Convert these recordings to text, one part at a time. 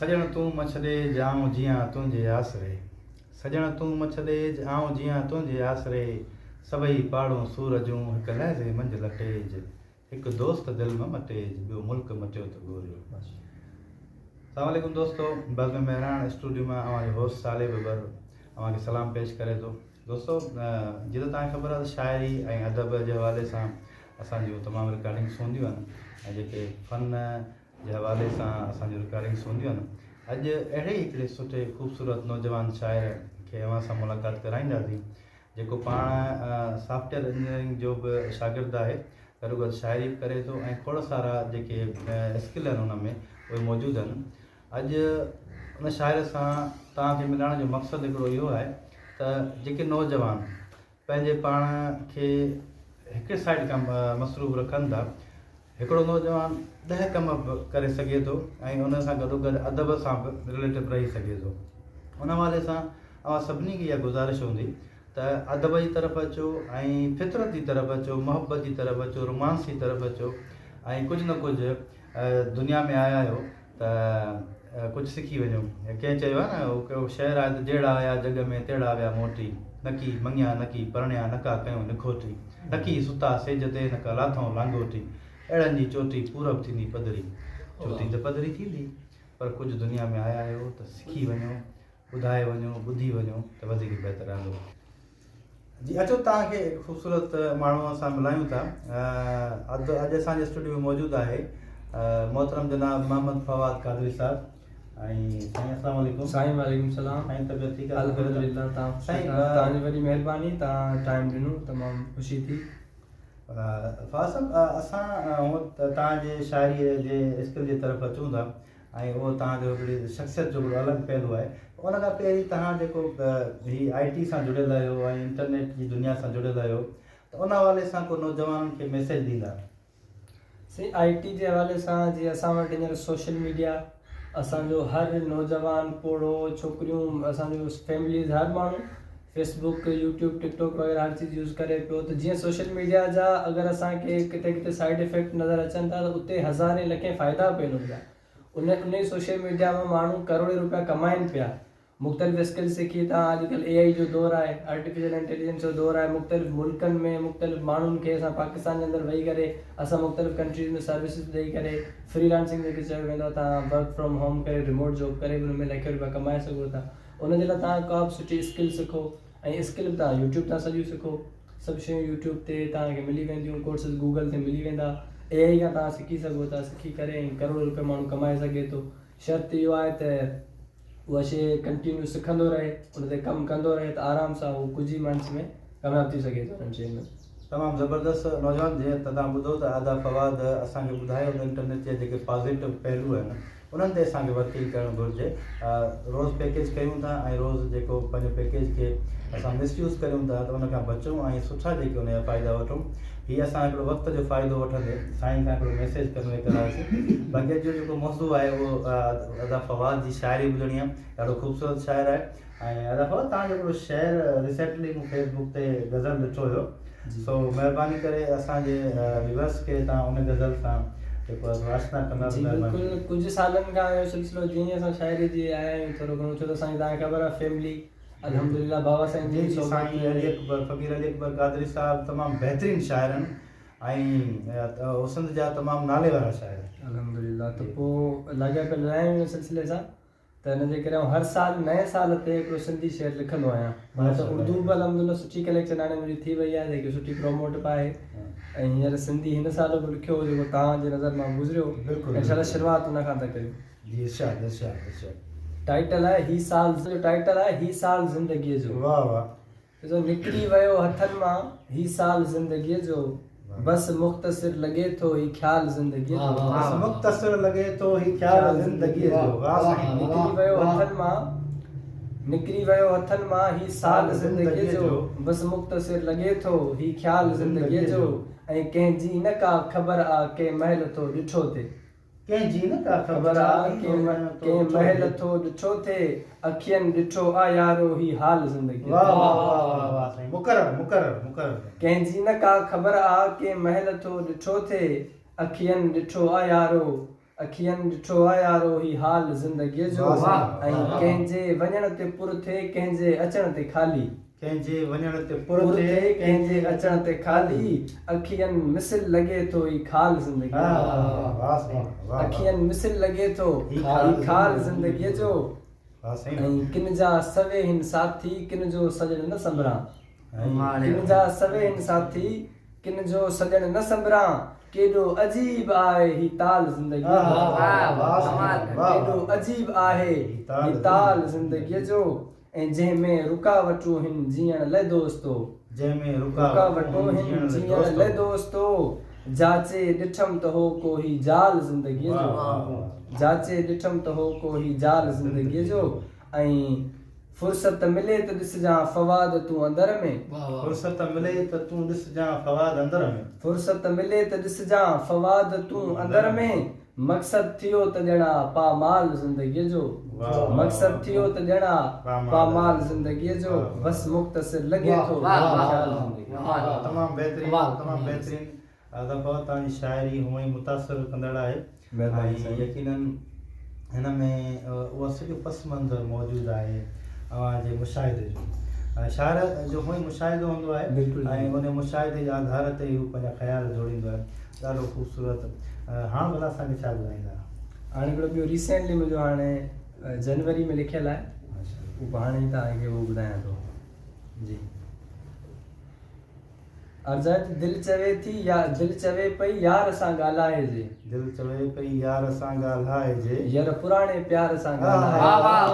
सजण तूं मछदे जाऊं जियां तुंहिंजे आसरे सजण तूं मछदे आऊं जियां तुंहिंजे आसरे सभई पाड़ूं सूरजूं हिकु लहज़े मंझि लटेज हिकु दोस्त दिलि में मटेज ॿियो मुल्क मटियो त गोरियो। अस्सलाम दोस्तों, बज़ में मेहरान स्टूडियो में अवांजो होस्ट साले बबर अवांखे सलाम पेश करे थो। दोस्तों, जीअं त तव्हांखे ख़बर आहे शाइरी ऐं अदब जे हवाले सां असांजूं तमामु रिकॉर्डिंग्स हूंदियूं आहिनि ऐं जेके फ़न जे हवाले सां असांजूं रिकॉर्डिंग्स हूंदियूं आहिनि। अॼु अहिड़े हिकिड़े सुठे ख़ूबसूरत नौजवान शाइर खे अवां सां मुलाक़ात कराईंदासीं जेको पाण सॉफ्टवेयर इंजीनियरिंग जो बि शागिर्दु आहे, गॾो गॾु शाइरी बि करे थो ऐं खोड़ सारा जेके स्किल आहिनि उन में उहे मौजूदु आहिनि। अॼु उन शाइर सां तव्हांखे मिलाइण जो मक़सदु हिकिड़ो इहो आहे त जेके नौजवान पंहिंजे पाण खे हिकु साइड खां मसरूफ़ रखनि था, हिकिड़ो नौजवान 10 कम बि करे सघे थो ऐं उन सां गॾो गॾु अदब सां बि रिलेटिव रही सघे थो। उन हवाले सां अवां सभिनी खे इहा गुज़ारिश हूंदी त अदब जी तरफ़ अचो ऐं फितरत जी तरफ़ अचो, मोहबत जी तरफ़ अचो, रोमांस जी तरफ़ अचो ऐं कुझु न कुझु दुनिया में आया आहियो त कुझु सिखी वञो। कंहिं चयो आहे न, उहो शहर आहे त जहिड़ा आया जग में तहिड़ा विया मोटी, नकी मङिया नकी परणिया नका कयूं निखोटी, नकी सुता सेज ते नका लाथऊं लांगोटी, अहिड़नि जी चोटी पूरब थींदी पधरी, चोटी त पधरी थींदी पर कुझु दुनिया में आया आहियो त सिखी वञो, ॿुधाए वञो, ॿुधी वञो त वधीक बहितरु रहंदो। जी अचो, तव्हांखे ख़ूबसूरत माण्हूअ सां मिलायूं था। अॼु असांजे स्टूडियो में मौजूदु आहे मोहतरम जनाब मोहम्मद फवाद कादरी साहब। ऐं साईं अस्सलाम वालेकुम। साईं वालेकुम सलाम। साईं तबियत ठीकु आहे? अल्हम्दुलिल्लाह। तव्हांजी वॾी महिरबानी, तव्हां टाइम ॾिनो, तमामु ख़ुशी थी। फवाद साहब, असां तव्हांजे शाइरीअ जे स्किल जे तरफ़ अचूं था ऐं उहो तव्हांजो हिकिड़ी शख़्सियत जो हिकिड़ो अलॻि पहलू आहे। उन खां पहिरीं तव्हां जेको हीअ IT सां जुड़ियल आहियो ऐं इंटरनेट जी दुनिया सां जुड़ियल आहियो, त उन हवाले सां को नौजवाननि खे मैसेज ॾींदा? साईं, IT जे हवाले सां जीअं असां वटि हींअर सोशल मीडिया, असांजो हर नौजवान पोड़ो छोकिरियूं, असांजो फैमिलीज़ हर माण्हू फेसबुक, यूट्यूब, टिकटॉक वग़ैरह हर चीज़ यूज़ करे पियो। त जीअं सोशल मीडिया जा अगरि असांखे किथे किथे साइड इफेक्ट नज़र अचनि था त उते हज़ारे लखे फ़ाइदा पिया पिया। उन सोशल मीडिया में माण्हू करोड़े रुपया कमाइनि पिया। मुख़्तलिफ़ स्किल सिखी था। अॼुकल्ह AI जो दौरु आहे, आर्टिफिशियल इंटेलिजेंस जो दौरु आहे। मुख़्तलिफ़ मुल्कनि में मुख़्तलिफ़ माण्हुनि खे असां पाकिस्तान जे अंदरि वेही करे असां मुख़्तलिफ़ कंट्रीज़ में सर्विसिस ॾेई करे फ्रीलांसिंग जेके चयो वेंदो आहे, तव्हां वर्क फ्रॉम होम करे रिमोट जॉब करे हुन में लखे रुपया कमाए सघो था। उनजे लाइ तव्हां का बि सुठी स्किल सिखो ऐं स्किल बि तव्हां यूट्यूब तां सॼियूं सिखो। सभु शयूं यूट्यूब ते तव्हांखे मिली वेंदियूं, कोर्सिस गूगल ते मिली वेंदा। AI खां तव्हां सिखी सघो था, सिखी करे ऐं करोड़ रुपया माण्हू कमाए सघे थो। शर्त इहो आहे त उहा शइ कंटिन्यू सिखंदो रहे, उन ते कमु कंदो रहे त आराम सां उहो कुझु ई मंथ्स में कामयाबु थी सघे थो उन्हनि शयुनि में। तमामु ज़बरदस्त नौजवान, जीअं त तव्हां ॿुधो त आदा फवाद असांखे ॿुधायो त इंटरनेट जा जेके पॉज़िटिव पहलू आहिनि उन्हनि ते असांखे वर्किंग करणु घुरिजे। रोज़ पैकेज कयूं था ऐं रोज़ जेको पंहिंजो पैकेज खे असां मिसयूज़ कयूं था त उनखां बचूं ऐं सुठा जेके उन जा फ़ाइदा वठूं। हीअ असां हिकिड़ो वक़्त जो फ़ाइदो वठंदे साईं खां हिकिड़ो मैसेज कन्वे करायोसीं। बाक़ी जो जेको मौज़ू आहे उहो अदा फवाद जी शाइरी ॿुधणी आहे। ॾाढो ख़ूबसूरत शाइर आहे। ऐं अदा फवाद, तव्हांजो हिकिड़ो शेयर रिसेंटली मूं फेसबुक ते गज़ल ॾिठो हुयो, सो महिरबानी करे असांजे व्यूअर्स खे तव्हां उन गज़ल सां जेको आशना कंदा? बिल्कुलु, कुझु सालनि खां इहो सिलसिलो जीअं असां शाइरी जी आया आहियूं थोरो घणो, छो त असांखे तव्हांखे ख़बर आहे फैमिली अल्हम्दुलिल्लाह बाबा साईं जी साईं अली अकबर फ़क़ीर अली अकबर कादरी साहब तमामु बहितरीनु शाइर आहिनि ऐं उसिंध जा तमामु नाले वारा शाइर अल्हम्दुलिल्लाह। त पोइ लॻिया पिया रहिया हिन सिलसिले सां, त हिन जे करे हर साल नए साल ते हिकिड़ो सिंधी शेर लिखंदो आहियां। मां त उर्दू बि अल्हम्दुलिल्लाह सुठी कलेक्शन हाणे मुंहिंजी थी वई आहे, जेकी सुठी प्रोमोट बि आहे। ऐं हींअर सिंधी हिन साल बि लिखियो हो जेको तव्हांजे नज़र मां गुज़रियो। बिल्कुलु, इंशाअल्लाह शुरूआति हुन खां था कयूं। जी, इरशाद इरशाद इरशाद। टाइटल आहे ही साल, जो टाइटल आहे ही साल ज़िंदगीअ जो। वाह वाह। ॾिसो, निकिरी वियो हथनि मां ही साल ज़िंदगीअ जो, बसि मुख़्तसिर लॻे थो ही ख़्याल ज़िंदगीअ जो। बसि मुख़्तसिर लॻे थो ही ख़्याल ज़िंदगीअ जो। निकिरी वियो हथनि मां, निकिरी वियो हथनि मां ही साल ज़िंदगीअ जो, बसि मुख़्तसिर लॻे थो ही ख़्याल ज़िंदगीअ जो। ऐं कंहिंजी न का ख़बर आहे के महल थो ॾिठो थिए, कंहिंजी न का ख़बर आहे के महल थो ॾिठो थिए, अखियनि ॾिठो आ यारो ही हाल ज़िंदगी। वाह वाह वाह वाह साईं, मुकरर मुकरर मुकरर। कंहिंजी न का ख़बर आहे के महल थो ॾिठो थिए, अखियनि ॾिठो आ यारो अखियनि ॾिठो आहे यारो ही हाल ज़िंदगीअ जो ऐं कंहिंजे वञण ते पुर थिए कंहिंजे अचण ते ख़ाली कंहिंजे वञण ते पुर थिए कंहिंजे अचण ते ख़ाली अखियनि मिसिल लॻे थो ही ख़ाल ज़िंदगीअ जो अखियनि मिसिल लॻे थो ही ख़ाल ज़िंदगीअ जो ऐं किन जा सवे हिन साथी किन जो सॼण न संभरां किन जा सवे हिन साथी किन जो सॼण न संभरां केॾो अजीब आहे ही ताल ज़िंदगीअ जो केॾो अजीब आहे ही ताल ज़िंदगीअ जो ऐं जंहिंमें रुकावटूं हिन जीअण लाइ दोस्तो जंहिंमें रुकावटूं हिन जीअण लाइ दोस्तो जाचे ॾिठमि त हो को ही जाल ज़िंदगीअ जो जाचे ॾिठमि त हो को ही जाल ज़िंदगीअ जो ऐं फुर्सत मिले त ॾिसजां फवाद तूं अंदर में फुर्सत मिले त तूं ॾिसजां फवाद अंदर में फुर्सत मिले त ॾिसजां फवाद तूं अंदर में मक़सद थियो त ॼणा पामाल ज़िंदगीअ जो मक़सद थियो त ॼणा पामाल ज़िंदगीअ जो बस मुख़्तसिर लॻे थो ख़्याल ज़िंदगीअ तमामु बहितरीन दफ़ो तव्हांजी शाइरी हूअं ई मुतासिर कंदड़ आहे ऐं यकीनन हिन में उहा सॼो पस मंज़र मौजूदु आहे अव्हांजे मुशाहिदे जो शाइर जो हूअं ई मुशाहिदो हूंदो आहे ऐं उन मुशाहिदे जे आधार ते हू पंहिंजा ख़्याल जोड़ींदो आहे ॾाढो ख़ूबसूरत हाणे भला असांखे छा ॿुधाईंदा हाणे हिकिड़ो ॿियो रिसेंटली मुंहिंजो हाणे जनवरी में लिखियलु आहे उहो हाणे ई तव्हांखे उहो ॿुधायां थो जी अर्ज़त दिलि चवे थी या दिलि चवे पई यार सां ॻाल्हाइजे दिलि चवे पई यार सां ॻाल्हाइजे यार पुराणे प्यार सां ॻाल्हाइजे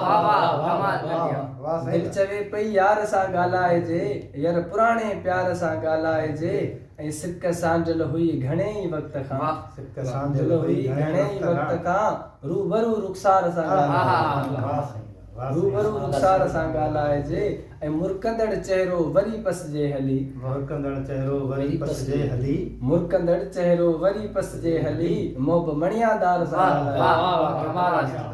दिलि चवे पई यार सां ॻाल्हाइजे यार पुराणे प्यार सां ॻाल्हाइजे ऐं सिक सांझल हुई घणेई वक़्त खां सिक सांझल हुई घणेई वक़्त खां रूबरू रुख़सार सां ॻाल्हाइजे रूबरू रुख़सार सां ॻाल्हाइजे ऐं मुरकंदड़ चहिरो वरी पसजे हली मुरकंदड़ चहिरो वरी पसजे हली मुरकंदड़ चहिरो वरी पसजे हली मोब मणियादार सां ॻाल्हाइजे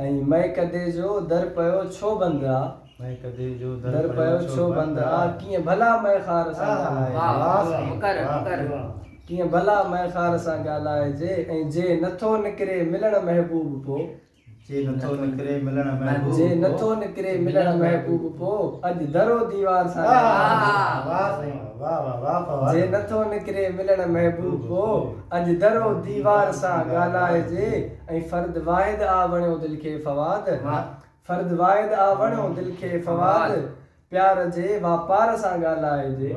ऐं महकदे जो दर पियो छो बंदि आहे महकदे जो दर पियो छो बंदि आहे कीअं भला महखार सां ॻाल्हाइजे कीअं भला महखार सां ॻाल्हाइजे ऐं जे नथो निकिरे मिलण महबूब पोइ जे नथो निकिरे मिलण महबूब जे नथो निकिरे मिलण महबूब पोइ अॼु दरो दीवार सां जे नथो निकिरे मिलण महबूब पोइ अॼु दरो दीवार सां ॻाल्हाइजे ऐं फर्द वाहिद आ वणियो दिलि खे फवाद फर्द वाहिद आ वणियो दिलि खे फवाद प्यार जे वापार सां ॻाल्हाइजे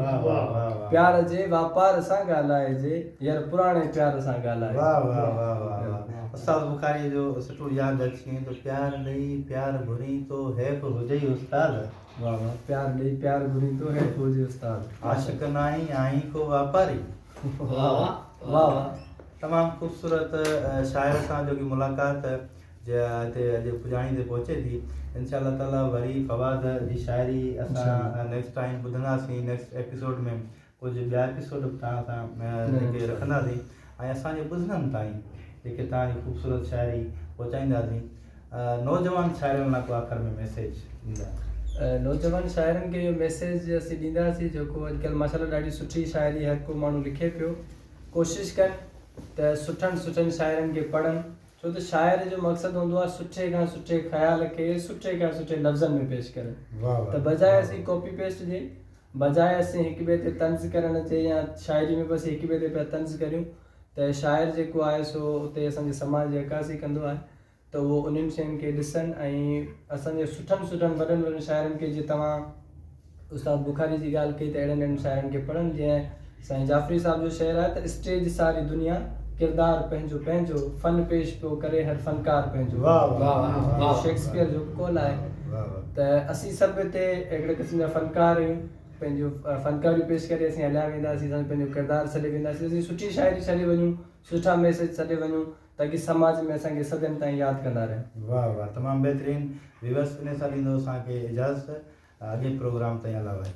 प्यार जे वापार सां ॻाल्हाइजे यार पुराणे प्यार सां ॻाल्हाइजे उस्ताद बुखारी जो सुठो यादि अची तो प्यार ॾेई प्यार घुरी तो हैफ़ हुजे उस्ताद वाह वाह प्यार ॾेई प्यार घुरी तो हैफ़ हुजे उस्ताद आशिक़ नाहीं आहीं को वापारी वाह वाह वाह तमामु ख़ूबसूरत शाइर सां जो की मुलाक़ात जे हिते अॼु पुॼाणी ते पहुचे थी इंशाअल्लाह ताला वरी फवाद जी शाइरी असां नेक्स्ट टाइम ॿुधंदासीं नेक्स्ट एपिसोड में कुझु ॿिया एपिसोड तव्हां सां जेके रखंदासीं ऐं असांजे ॿुधंदड़ ताईं जेके तव्हांजी ख़ूबसूरत शाइरी पहुचाईंदासीं नौजवान शाइरनि लाइ को आख़िर में मैसेज ॾींदा नौजवान शाइरनि खे इहो मैसेज असीं ॾींदासीं जेको अॼुकल्ह माशाल्लाह ॾाढी सुठी शाइरी हर को माण्हू लिखे पियो कोशिशि कनि त सुठनि शाइरनि खे पढ़नि छो त शाइर जो मक़सदु हूंदो आहे सुठे खां सुठे ख़्याल खे सुठे खां सुठे लफ़्ज़नि में पेश कनि त बजाए असीं कॉपी पेस्ट जे बजाए असीं हिक ॿिए ते तंज़ करण जे या शाइरी में बसि हिक ॿिए ते पिया तंज़ करियूं त शाइर जेको आहे सो उते असांजे समाज जी अक्कासी कंदो आहे त उहो उन्हनि शयुनि खे ॾिसनि ऐं असांजे सुठनि वॾनि शाइरनि खे जीअं तव्हां उस्ताद बुखारी जी ॻाल्हि कई त अहिड़नि शाइरनि खे पढ़नि जीअं साईं जाफ़री साहिब जो शेर आहे त स्टेज सारी दुनिया किरदार पंहिंजो फन पेश पियो करे हर फनकार पंहिंजो शेक्सपियर जो कौल आहे त असीं सभु हिते हिकिड़े क़िस्म जा फनकार आहियूं पंहिंजो फनकारियूं पेश करे असीं हलिया वेंदासीं असां पंहिंजो किरदारु छॾे वेंदासीं असीं सुठी शाइरी छॾे वञूं सुठा मैसेज छॾे वञूं ताकी समाज में असांखे सदियुनि ताईं यादि कंदा रहनि वाह वाह तमामु बहितरीनु व्यूअर्स इन सां ॾींदो असांखे इजाज़त अॻे प्रोग्राम ताईं हलायो आहे